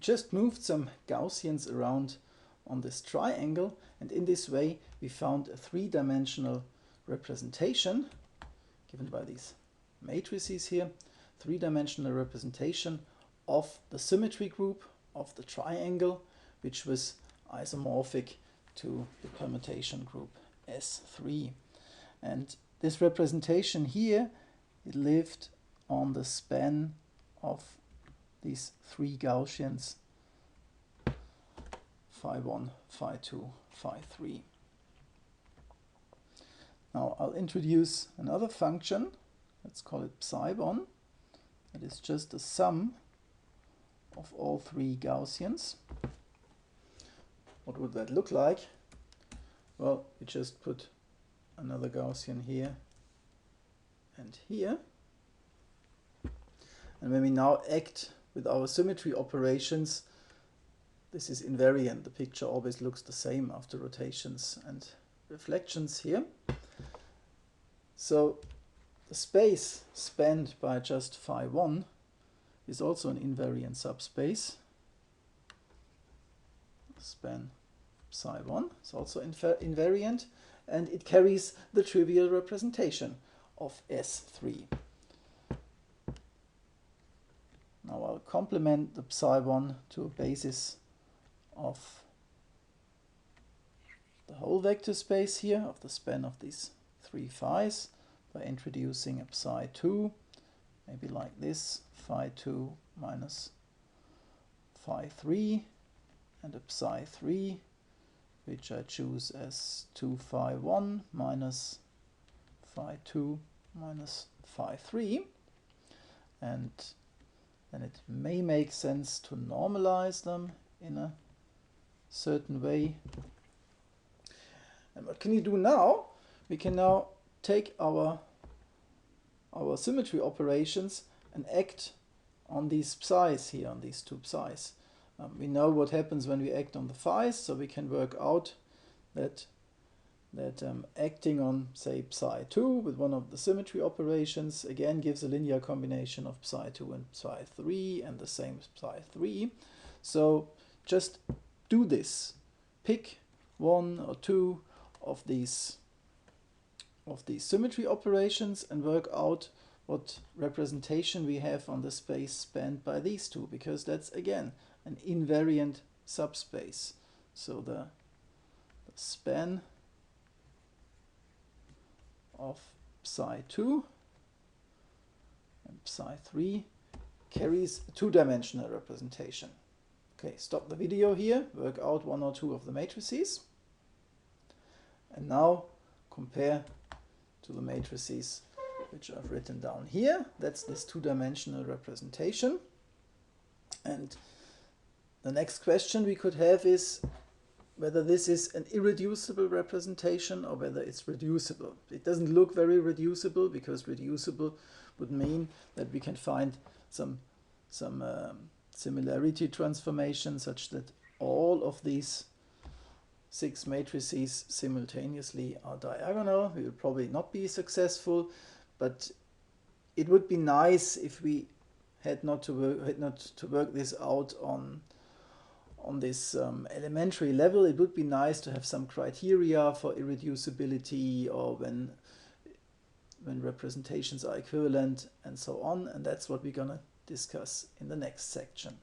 just moved some Gaussians around on this triangle, and in this way we found a three-dimensional representation given by these matrices here, three-dimensional representation of the symmetry group of the triangle, which was isomorphic to the permutation group S3. And this representation here, it lived on the span of these three Gaussians, phi 1, phi 2, phi 3. Now I'll introduce another function, let's call it psi1, that is just the sum of all three Gaussians. What would that look like? Well, we just put another Gaussian here and here. And when we now act with our symmetry operations, this is invariant. The picture always looks the same after rotations and reflections here. So the space spanned by just phi 1 is also an invariant subspace. Span psi 1 is also invariant, and it carries the trivial representation of S3. Now I'll complement the psi 1 to a basis of the whole vector space here, of the span of these three phi's, by introducing a psi 2, maybe like this, phi 2 minus phi 3, and a psi 3, which I choose as 2 phi 1 minus phi 2 minus phi 3. And then it may make sense to normalize them in a certain way. And what can you do now? We can now take our symmetry operations and act on these psi's here, on these two psi's. We know what happens when we act on the phi's, so we can work out that acting on, say, psi 2 with one of the symmetry operations again gives a linear combination of psi 2 and psi 3, and the same with psi 3. So just do this. Pick one or two of these symmetry operations and work out what representation we have on the space spanned by these two, because that's again an invariant subspace. So the span of psi 2 and psi 3 carries a two-dimensional representation. Okay, stop the video here, work out one or two of the matrices, and now compare to the matrices which I've written down here. That's this two-dimensional representation. And the next question we could have is whether this is an irreducible representation or whether it's reducible. It doesn't look very reducible, because reducible would mean that we can find some similarity transformation such that all of these 6 matrices simultaneously are diagonal. We will probably not be successful, but it would be nice if we had not to work this out on this elementary level. It would be nice to have some criteria for irreducibility, or when representations are equivalent and so on, and that's what we're going to discuss in the next section.